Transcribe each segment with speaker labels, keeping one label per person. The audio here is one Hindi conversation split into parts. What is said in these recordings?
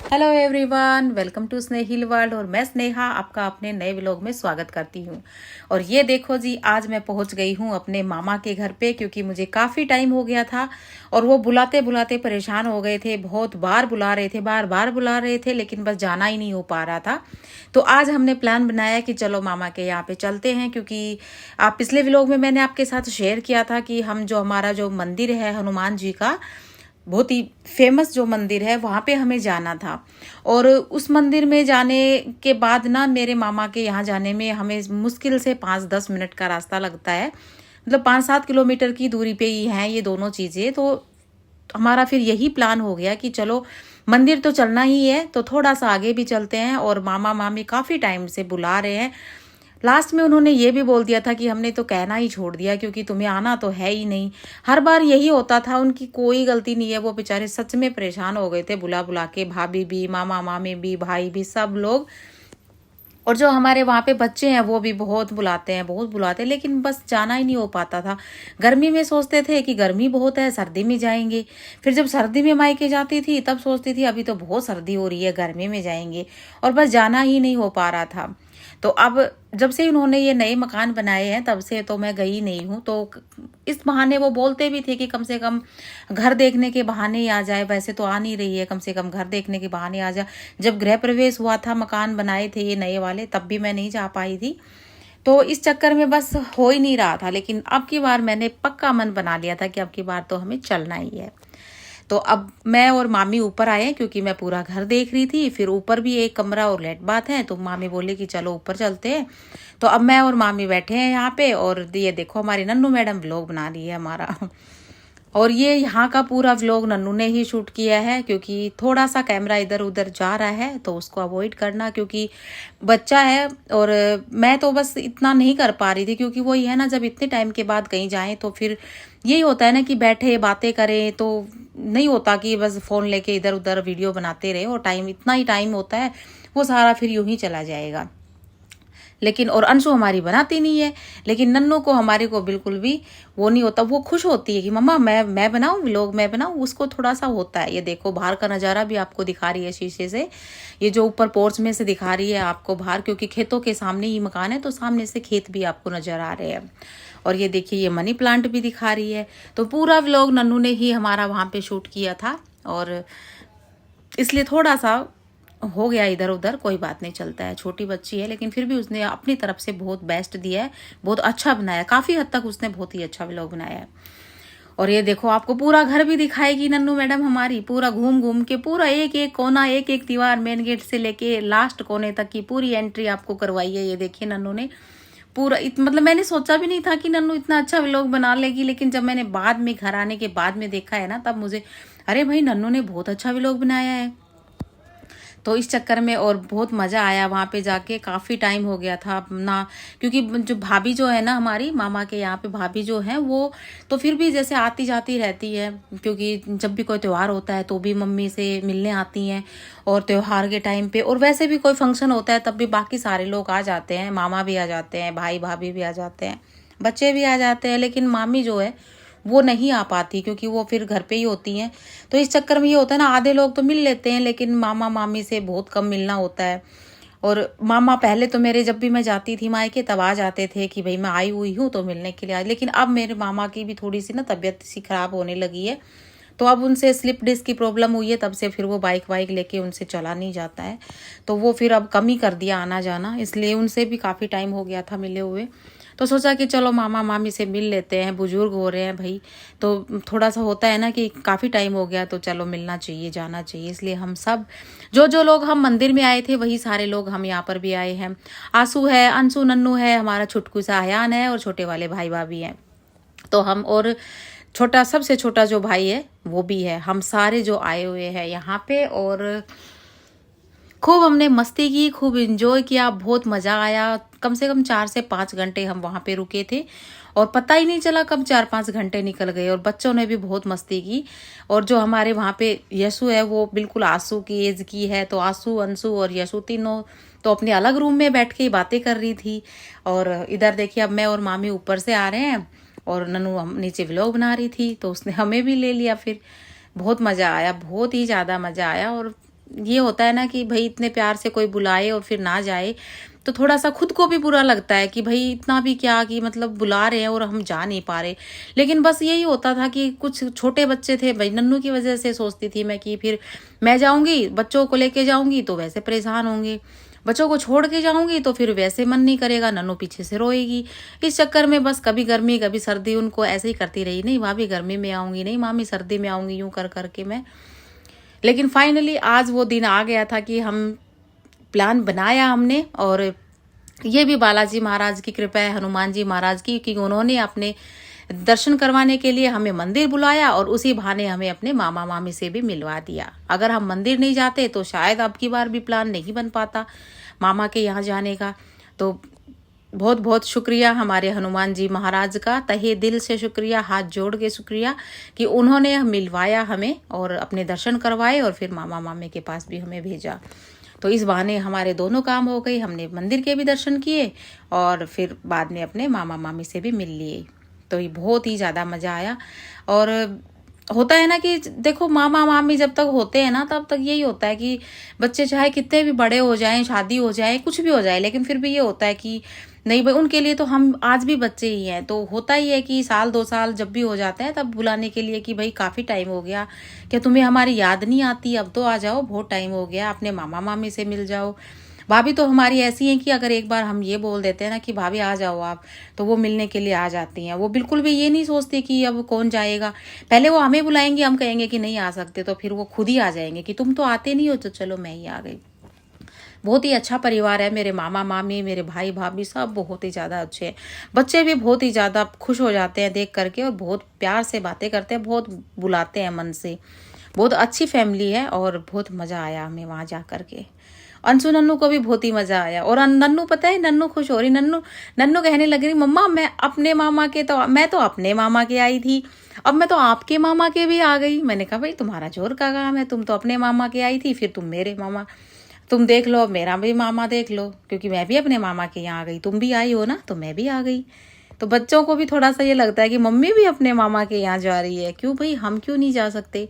Speaker 1: Hello everyone, welcome to Snehil world. और मैं स्नेहा आपका अपने नए व्लॉग में स्वागत करती हूँ। और ये देखो जी, आज मैं पहुँच गई हूँ अपने मामा के घर पे, क्योंकि मुझे काफ़ी टाइम हो गया था और वो बुलाते बुलाते परेशान हो गए थे। बहुत बार बुला रहे थे, बार बार बुला रहे थे, लेकिन बस जाना ही नहीं हो पा रहा था। तो आज हमने प्लान बनाया कि चलो मामा के यहाँ पे चलते हैं, क्योंकि आप पिछले व्लॉग में मैंने आपके साथ शेयर किया था कि हम जो हमारा जो मंदिर है हनुमान जी का, बहुत ही फेमस जो मंदिर है, वहाँ पे हमें जाना था। और उस मंदिर में जाने के बाद ना, मेरे मामा के यहाँ जाने में हमें मुश्किल से 5-10 मिनट का रास्ता लगता है। मतलब 5-7 किलोमीटर की दूरी पे ही हैं ये दोनों चीज़ें। तो हमारा फिर यही प्लान हो गया कि चलो मंदिर तो चलना ही है, तो थोड़ा सा आगे भी चलते हैं। और मामा मामी काफ़ी टाइम से बुला रहे हैं। लास्ट में उन्होंने ये भी बोल दिया था कि हमने तो कहना ही छोड़ दिया, क्योंकि तुम्हें आना तो है ही नहीं। हर बार यही होता था, उनकी कोई गलती नहीं है। वो बेचारे सच में परेशान हो गए थे बुला बुला के, भाभी भी, मामा मामी भी, भाई भी, सब लोग। और जो हमारे वहाँ पे बच्चे हैं वो भी बहुत बुलाते हैं, बहुत बुलाते हैं, लेकिन बस जाना ही नहीं हो पाता था। गर्मी में सोचते थे कि गर्मी बहुत है, सर्दी में जाएंगे। फिर जब सर्दी में मायके जाती थी तब सोचती थी अभी तो बहुत सर्दी हो रही है, गर्मी में जाएंगे। और बस जाना ही नहीं हो पा रहा था। तो अब जब से उन्होंने ये नए मकान बनाए हैं तब से तो मैं गई नहीं हूँ। तो इस बहाने वो बोलते भी थे कि कम से कम घर देखने के बहाने ही आ जाए। वैसे तो आ नहीं रही है, कम से कम घर देखने के बहाने आ जाए। जब गृह प्रवेश हुआ था, मकान बनाए थे ये नए वाले, तब भी मैं नहीं जा पाई थी। तो इस चक्कर में बस हो ही नहीं रहा था। लेकिन अब की बार मैंने पक्का मन बना लिया था कि अब की बार तो हमें चलना ही है। तो अब मैं और मामी ऊपर आए, क्योंकि मैं पूरा घर देख रही थी। फिर ऊपर भी एक कमरा और लेट बात है, तो मामी बोले कि चलो ऊपर चलते हैं। तो अब मैं और मामी बैठे हैं यहाँ पे, और ये देखो हमारी नन्नू मैडम व्लॉग बना रही है हमारा। और ये यहाँ का पूरा व्लॉग नन्नू ने ही शूट किया है, क्योंकि थोड़ा सा कैमरा इधर उधर जा रहा है तो उसको अवॉइड करना, क्योंकि बच्चा है। और मैं तो बस इतना नहीं कर पा रही थी, क्योंकि वो ये है ना, जब इतने टाइम के बाद कहीं जाएं तो फिर यही होता है ना कि बैठे बातें करें, तो नहीं होता कि बस फ़ोन लेके इधर उधर वीडियो बनाते रहे। और टाइम, इतना ही टाइम होता है, वो सारा फिर यूं ही चला जाएगा। लेकिन और अंशु हमारी बनाती नहीं है, लेकिन नन्नू को, हमारे को बिल्कुल भी वो नहीं होता। वो खुश होती है कि मम्मा मैं बनाऊं व्लॉग, मैं बनाऊं। उसको थोड़ा सा होता है। ये देखो बाहर का नज़ारा भी आपको दिखा रही है शीशे से। ये जो ऊपर पोर्च में से दिखा रही है आपको बाहर, क्योंकि खेतों के सामने ही मकान है, तो सामने से खेत भी आपको नज़र आ रहे हैं। और ये देखिए, ये मनी प्लांट भी दिखा रही है। तो पूरा व्लॉग नन्नू ने ही हमारा वहाँ पे शूट किया था, और इसलिए थोड़ा सा हो गया इधर उधर। कोई बात नहीं, चलता है, छोटी बच्ची है, लेकिन फिर भी उसने अपनी तरफ से बहुत बेस्ट दिया है, बहुत अच्छा बनाया। काफ़ी हद तक उसने बहुत ही अच्छा व्लॉग बनाया है। और ये देखो, आपको पूरा घर भी दिखाएगी नन्नू मैडम हमारी, पूरा घूम घूम के, पूरा एक एक कोना, एक एक दीवार, मेन गेट से लेके लास्ट कोने तक की पूरी एंट्री आपको करवाई है। ये देखिए नन्नू ने पूरा मतलब मैंने सोचा भी नहीं था कि नन्नू इतना अच्छा व्लॉग बना लेगी, लेकिन जब मैंने बाद में घर आने के बाद में देखा है ना, तब मुझे, अरे भाई नन्नू ने बहुत अच्छा व्लॉग बनाया है। तो इस चक्कर में और बहुत मज़ा आया वहाँ पे जाके। काफ़ी टाइम हो गया था ना, क्योंकि जो भाभी जो है ना हमारी मामा के यहाँ पे, भाभी जो है वो तो फिर भी जैसे आती जाती रहती है, क्योंकि जब भी कोई त्यौहार होता है तो भी मम्मी से मिलने आती हैं। और त्यौहार के टाइम पे, और वैसे भी कोई फंक्शन होता है तब भी बाकी सारे लोग आ जाते हैं। मामा भी आ जाते हैं, भाई भाभी भी आ जाते हैं, बच्चे भी आ जाते हैं। लेकिन मामी जो है वो नहीं आ पाती, क्योंकि वो फिर घर पे ही होती हैं। तो इस चक्कर में ये होता है ना, आधे लोग तो मिल लेते हैं, लेकिन मामा मामी से बहुत कम मिलना होता है। और मामा पहले तो मेरे, जब भी मैं जाती थी मायके, तब आ जाते थे कि भाई मैं आई हुई हूँ तो मिलने के लिए आज। लेकिन अब मेरे मामा की भी थोड़ी सी ना तबीयत सी खराब होने लगी है, तो अब उनसे स्लिप डिस्क की प्रॉब्लम हुई है, तब से फिर वो बाइक वाइक लेके उनसे चला नहीं जाता है। तो वो फिर अब कम ही कर दिया आना जाना, इसलिए उनसे भी काफ़ी टाइम हो गया था मिले हुए। तो सोचा कि चलो मामा मामी से मिल लेते हैं, बुजुर्ग हो रहे हैं भाई, तो थोड़ा सा होता है ना कि काफ़ी टाइम हो गया, तो चलो मिलना चाहिए, जाना चाहिए। इसलिए हम सब, जो जो लोग हम मंदिर में आए थे, वही सारे लोग हम यहाँ पर भी आए हैं। आंसू है, अंशु, नन्नू है, हमारा छुटकू सा अयान है, और छोटे वाले भाई भाभी हैं। तो हम, और छोटा, सबसे छोटा जो भाई है वो भी है। हम सारे जो आए हुए हैं यहाँ पे, और खूब हमने मस्ती की, खूब एंजॉय किया, बहुत मज़ा आया। कम से कम 4 से 5 घंटे हम वहाँ पे रुके थे, और पता ही नहीं चला कब 4-5 घंटे निकल गए। और बच्चों ने भी बहुत मस्ती की। और जो हमारे वहाँ पे यशु है, वो बिल्कुल आंसू की एज की है, तो आंसू, अंशु और यशु तीनों तो अपने अलग रूम में बैठ के ही बातें कर रही थी। और इधर देखिए, अब मैं और मामी ऊपर से आ रहे हैं, और ननू हम नीचे व्लॉग बना रही थी, तो उसने हमें भी ले लिया। फिर बहुत मज़ा आया, बहुत ही ज़्यादा मज़ा आया। और ये होता है ना कि भाई इतने प्यार से कोई बुलाए और फिर ना जाए, तो थोड़ा सा खुद को भी बुरा लगता है कि भाई इतना भी क्या, कि मतलब बुला रहे हैं और हम जा नहीं पा रहे। लेकिन बस यही होता था कि कुछ छोटे बच्चे थे भाई, नन्नू की वजह से सोचती थी मैं कि फिर मैं जाऊंगी, बच्चों को लेके जाऊंगी तो वैसे परेशान होंगे, बच्चों को छोड़ के जाऊंगी तो फिर वैसे मन नहीं करेगा, नन्नू पीछे से रोएगी। इस चक्कर में बस कभी गर्मी कभी सर्दी उनको ऐसे ही करती रही, नहीं भाभी गर्मी में आऊंगी, नहीं मामी सर्दी में आऊंगी, यूं कर करके मैं। लेकिन फाइनली आज वो दिन आ गया था कि हम प्लान बनाया हमने, और ये भी बालाजी महाराज की कृपा है, हनुमान जी महाराज की, कि उन्होंने अपने दर्शन करवाने के लिए हमें मंदिर बुलाया और उसी बहाने हमें अपने मामा मामी से भी मिलवा दिया। अगर हम मंदिर नहीं जाते तो शायद अब की बार भी प्लान नहीं बन पाता मामा के यहाँ जाने का। तो बहुत बहुत शुक्रिया हमारे हनुमान जी महाराज का, तहे दिल से शुक्रिया, हाथ जोड़ के शुक्रिया कि उन्होंने मिलवाया हमें और अपने दर्शन करवाए और फिर मामा मामी के पास भी हमें भेजा। तो इस बहाने हमारे दोनों काम हो गई, हमने मंदिर के भी दर्शन किए और फिर बाद में अपने मामा मामी से भी मिल लिए। तो ये बहुत ही ज़्यादा मज़ा आया। और होता है ना कि देखो मामा मामी जब तक होते हैं ना तब तक यही होता है कि बच्चे चाहे कितने भी बड़े हो जाएं, शादी हो जाए, कुछ भी हो जाए, लेकिन फिर भी ये होता है कि नहीं भाई उनके लिए तो हम आज भी बच्चे ही हैं। तो होता ही है कि साल 2 साल जब भी हो जाते हैं तब बुलाने के लिए कि भाई काफ़ी टाइम हो गया, क्या तुम्हें हमारी याद नहीं आती, अब तो आ जाओ, बहुत टाइम हो गया, अपने मामा मामी से मिल जाओ। भाभी तो हमारी ऐसी हैं कि अगर एक बार हम ये बोल देते हैं ना कि भाभी आ जाओ आप, तो वो मिलने के लिए आ जाती हैं। वो बिल्कुल भी ये नहीं सोचती कि अब कौन जाएगा, पहले वो हमें बुलाएंगे, हम कहेंगे कि नहीं आ सकते तो फिर वो खुद ही आ जाएंगे कि तुम तो आते नहीं हो तो चलो मैं ही आ गई। बहुत ही अच्छा परिवार है, मेरे मामा मामी, मेरे भाई भाभी सब बहुत ही ज़्यादा अच्छे हैं। बच्चे भी बहुत ही ज़्यादा खुश हो जाते हैं देख करके और बहुत प्यार से बातें करते हैं, बहुत बुलाते हैं मन से। बहुत अच्छी फैमिली है और बहुत मज़ा आया हमें वहाँ जा करके। अंशु नन्नू को भी बहुत ही मज़ा आया। और नन्नू पता है, नन्नू खुश हो रही, नन्नू नन्नू कहने लग रही मम्मा मैं अपने मामा के, तो मैं तो अपने मामा के आई थी, अब मैं तो आपके मामा के भी आ गई। मैंने कहा भाई तुम्हारा जोर का काम है, तुम तो अपने मामा के आई थी, फिर तुम मेरे मामा, तुम देख लो, मेरा भी मामा देख लो, क्योंकि मैं भी अपने मामा के यहाँ आ गई, तुम भी आई हो ना तो मैं भी आ गई। तो बच्चों को भी थोड़ा सा ये लगता है कि मम्मी भी अपने मामा के यहाँ जा रही है, क्यों भाई हम क्यों नहीं जा सकते।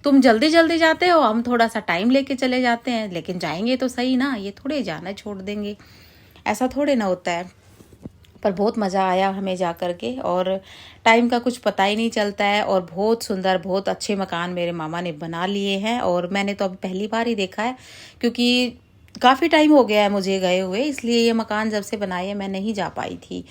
Speaker 1: तुम जल्दी जल्दी जाते हो, हम थोड़ा सा टाइम लेके चले जाते हैं, लेकिन जाएंगे तो सही ना, ये थोड़े जाना छोड़ देंगे, ऐसा थोड़े ना होता है। पर बहुत मज़ा आया हमें जा कर के, और टाइम का कुछ पता ही नहीं चलता है। और बहुत सुंदर, बहुत अच्छे मकान मेरे मामा ने बना लिए हैं, और मैंने तो अभी पहली बार ही देखा है, क्योंकि काफ़ी टाइम हो गया है मुझे गए हुए, इसलिए ये मकान जब से बनाए मैं नहीं जा पाई थी।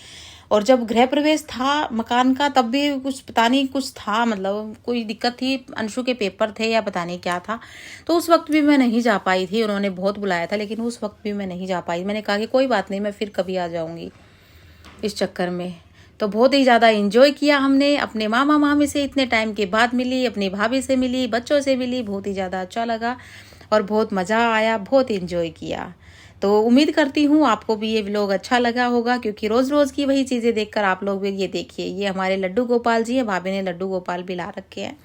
Speaker 1: और जब गृह प्रवेश था मकान का तब भी कुछ पता नहीं, कुछ था मतलब कोई दिक्कत थी, अंशु के पेपर थे या पता नहीं क्या था, तो उस वक्त भी मैं नहीं जा पाई थी। उन्होंने बहुत बुलाया था लेकिन उस वक्त भी मैं नहीं जा पाई। मैंने कहा कि कोई बात नहीं, मैं फिर कभी आ जाऊंगी इस चक्कर में। तो बहुत ही ज़्यादा इंजॉय किया हमने, अपने मामा मामी से इतने टाइम के बाद मिली, अपनी भाभी से मिली, बच्चों से मिली, बहुत ही ज़्यादा अच्छा लगा और बहुत मज़ा आया, बहुत इंजॉय किया। तो उम्मीद करती हूँ आपको भी ये व्लॉग अच्छा लगा होगा, क्योंकि रोज़ रोज़ की वही चीज़ें देखकर आप लोग भी, ये देखिए ये हमारे लड्डू गोपाल जी हैं, भाभी ने लड्डू गोपाल भी ला रखे हैं।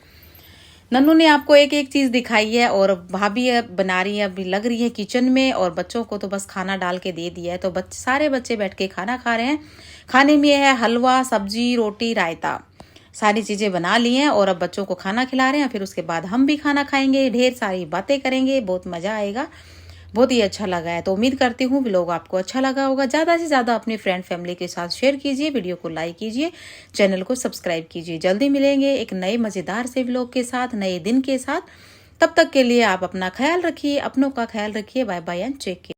Speaker 1: नन्नू ने आपको एक एक चीज़ दिखाई है और भाभी बना रही है, अभी लग रही है किचन में, और बच्चों को तो बस खाना डाल के दे दिया है। तो सारे बच्चे बैठ के खाना खा रहे हैं। खाने में है हलवा, सब्जी, रोटी, रायता, सारी चीज़ें बना ली हैं और अब बच्चों को खाना खिला रहे हैं। फिर उसके बाद हम भी खाना खाएंगे, ढेर सारी बातें करेंगे, बहुत मज़ा आएगा। बहुत ही अच्छा लगा है। तो उम्मीद करती हूँ व्लॉग आपको अच्छा लगा होगा। ज़्यादा से ज़्यादा अपने फ्रेंड फैमिली के साथ शेयर कीजिए, वीडियो को लाइक कीजिए, चैनल को सब्सक्राइब कीजिए। जल्दी मिलेंगे एक नए मज़ेदार से व्लॉग के साथ, नए दिन के साथ। तब तक के लिए आप अपना ख्याल रखिए, अपनों का ख्याल रखिए। Bye bye and take care.